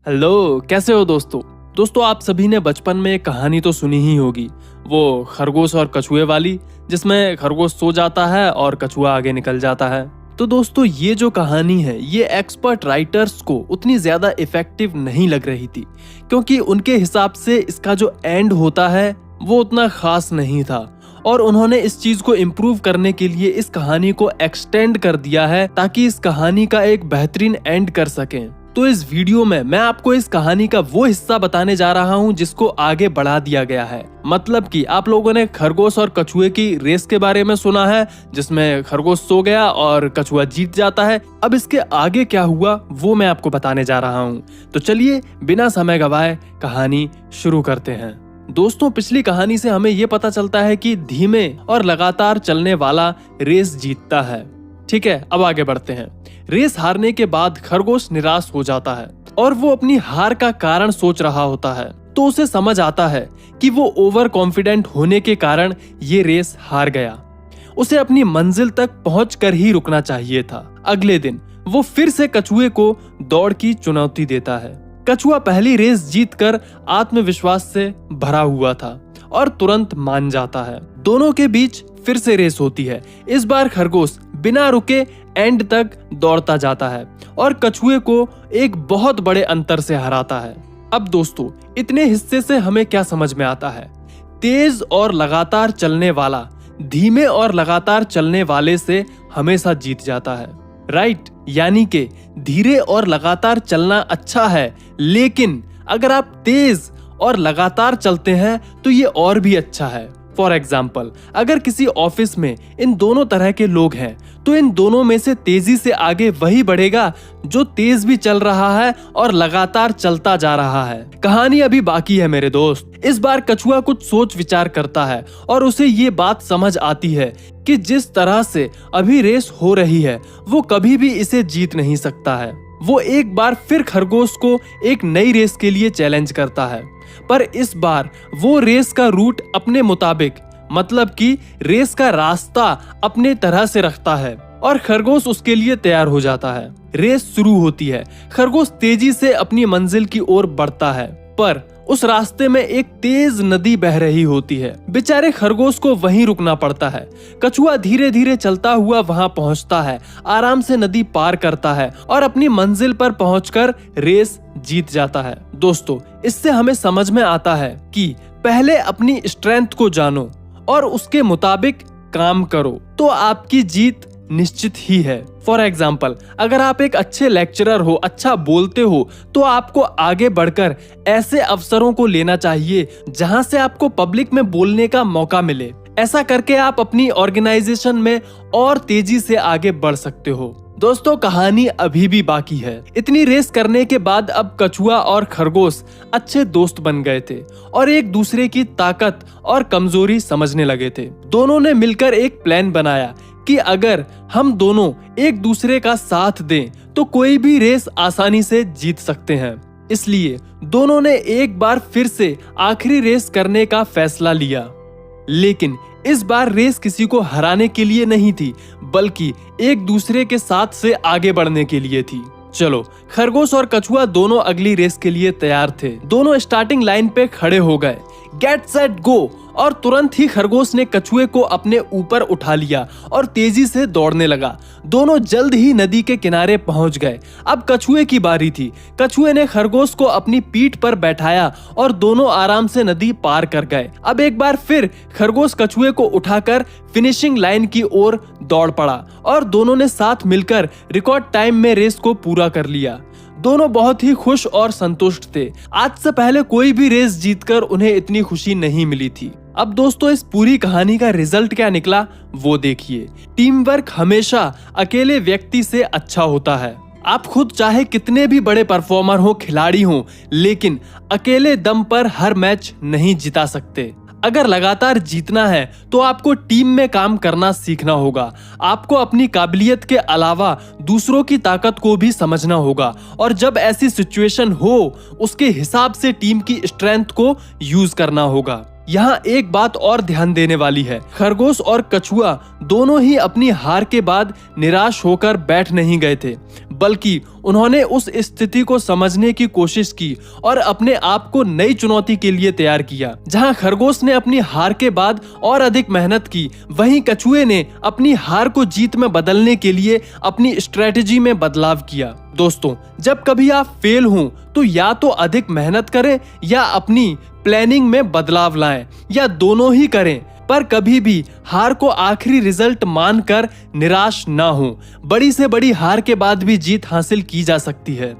Hello, कैसे हो दोस्तों आप सभी ने बचपन में एक कहानी तो सुनी ही होगी, वो खरगोश और कछुए वाली, जिसमें खरगोश सो जाता है और कछुआ आगे निकल जाता है। तो दोस्तों ये जो कहानी है ये एक्सपर्ट राइटर्स को उतनी ज्यादा इफेक्टिव नहीं लग रही थी, क्योंकि उनके हिसाब से इसका जो एंड होता है वो उतना खास नहीं था और उन्होंने इस चीज को इम्प्रूव करने के लिए इस कहानी को एक्सटेंड कर दिया है ताकि इस कहानी का एक बेहतरीन एंड कर सकें। तो इस वीडियो में मैं आपको इस कहानी का वो हिस्सा बताने जा रहा हूँ जिसको आगे बढ़ा दिया गया है। मतलब कि आप लोगों ने खरगोश और कछुए की रेस के बारे में सुना है, जिसमें खरगोश सो गया और कछुआ जीत जाता है। अब इसके आगे क्या हुआ वो मैं आपको बताने जा रहा हूँ। तो चलिए बिना समय गवाए कहानी शुरू करते हैं। दोस्तों पिछली कहानी से हमें ये पता चलता है कि धीमे और लगातार चलने वाला रेस जीतता है। ठीक है, अब आगे बढ़ते हैं। रेस हारने के बाद खरगोश निराश हो जाता है और वो अपनी हार का कारण सोच रहा होता है। तो उसे समझ आता है कि वो ओवर कॉन्फिडेंट होने के कारण ये रेस हार गया। उसे अपनी मंजिल तक पहुंचकर ही रुकना चाहिए था। अगले दिन वो फिर से कछुए को दौड़ की चुनौती देता है। कछुआ पहली रेस जीतकर आत्मविश्वास से भरा हुआ था और तुरंत मान जाता है। दोनों के बीच फिर से रेस होती है। इस बार खरगोश बिना रुके एंड तक दौड़ता जाता है और कछुए को एक बहुत बड़े अंतर से हराता है। अब दोस्तों इतने हिस्से से हमें क्या समझ में आता है? तेज और लगातार चलने वाला धीमे और लगातार चलने वाले से हमेशा जीत जाता है। राइट, यानी कि धीरे और लगातार चलना अच्छा है, लेकिन अगर आप तेज और लगातार चलते हैं तो ये और भी अच्छा है। फॉर एग्जाम्पल, अगर किसी ऑफिस में इन दोनों तरह के लोग हैं तो इन दोनों में से तेजी से आगे वही बढ़ेगा जो तेज भी चल रहा है और लगातार चलता जा रहा है। कहानी अभी बाकी है मेरे दोस्त। इस बार कछुआ कुछ सोच विचार करता है और उसे ये बात समझ आती है कि जिस तरह से अभी रेस हो रही है वो कभी भी इसे जीत नहीं सकता है। वो एक बार फिर खरगोश को एक नई रेस के लिए चैलेंज करता है, पर इस बार वो रेस का रूट अपने मुताबिक, मतलब कि रेस का रास्ता अपने तरह से रखता है और खरगोश उसके लिए तैयार हो जाता है। रेस शुरू होती है। खरगोश तेजी से अपनी मंजिल की ओर बढ़ता है, पर उस रास्ते में एक तेज नदी बह रही होती है। बेचारे खरगोश को वहीं रुकना पड़ता है। कछुआ धीरे धीरे चलता हुआ वहां पहुंचता है, आराम से नदी पार करता है और अपनी मंजिल पर पहुंचकर रेस जीत जाता है। दोस्तों इससे हमें समझ में आता है कि पहले अपनी स्ट्रेंथ को जानो और उसके मुताबिक काम करो तो आपकी जीत निश्चित ही है। फॉर एग्जाम्पल, अगर आप एक अच्छे लेक्चरर हो, अच्छा बोलते हो, तो आपको आगे बढ़कर ऐसे अवसरों को लेना चाहिए जहां से आपको पब्लिक में बोलने का मौका मिले। ऐसा करके आप अपनी ऑर्गेनाइजेशन में और तेजी से आगे बढ़ सकते हो। दोस्तों कहानी अभी भी बाकी है। इतनी रेस करने के बाद अब कछुआ और खरगोश अच्छे दोस्त बन गए थे और एक दूसरे की ताकत और कमजोरी समझने लगे थे। दोनों ने मिलकर एक प्लान बनाया कि अगर हम दोनों एक दूसरे का साथ दें तो कोई भी रेस आसानी से जीत सकते हैं। इसलिए दोनों ने एक बार फिर से आखिरी रेस करने का फैसला लिया, लेकिन इस बार रेस किसी को हराने के लिए नहीं थी, बल्कि एक दूसरे के साथ से आगे बढ़ने के लिए थी। चलो, खरगोश और कछुआ दोनों अगली रेस के लिए तैयार थे। दोनों स्टार्टिंग लाइन पे खड़े हो गए। गेट सेट गो, और तुरंत ही खरगोश ने कछुए को अपने ऊपर उठा लिया और तेजी से दौड़ने लगा। दोनों जल्द ही नदी के किनारे पहुंच गए। अब कछुए की बारी थी। कछुए ने खरगोश को अपनी पीठ पर बैठाया और दोनों आराम से नदी पार कर गए। अब एक बार फिर खरगोश कछुए को उठाकर फिनिशिंग लाइन की ओर दौड़ पड़ा और दोनों ने साथ मिलकर रिकॉर्ड टाइम में रेस को पूरा कर लिया। दोनों बहुत ही खुश और संतुष्ट थे। आज से पहले कोई भी रेस जीतकर उन्हें इतनी खुशी नहीं मिली थी। अब दोस्तों इस पूरी कहानी का रिजल्ट क्या निकला वो देखिए। टीम वर्क हमेशा अकेले व्यक्ति से अच्छा होता है। आप खुद चाहे कितने भी बड़े परफॉर्मर हो, खिलाड़ी हो, लेकिन अकेले दम पर हर मैच नहीं जिता सकते। अगर लगातार जीतना है तो आपको टीम में काम करना सीखना होगा। आपको अपनी काबिलियत के अलावा दूसरों की ताकत को भी समझना होगा और जब ऐसी सिचुएशन हो उसके हिसाब से टीम की स्ट्रेंथ को यूज करना होगा। यहाँ एक बात और ध्यान देने वाली है। खरगोश और कछुआ दोनों ही अपनी हार के बाद निराश होकर बैठ नहीं गए थे, बल्कि उन्होंने उस स्थिति को समझने की कोशिश की और अपने आप को नई चुनौती के लिए तैयार किया। जहां खरगोश ने अपनी हार के बाद और अधिक मेहनत की, वहीं कछुए ने अपनी हार को जीत में बदलने के लिए अपनी स्ट्रेटेजी में बदलाव किया। दोस्तों, जब कभी आप फेल हों तो या तो अधिक मेहनत करें या अपनी प्लानिंग में बदलाव लाएं, या दोनों ही करें, पर कभी भी हार को आखिरी रिजल्ट मानकर निराश ना हो। बड़ी से बड़ी हार के बाद भी जीत हासिल की जा सकती है।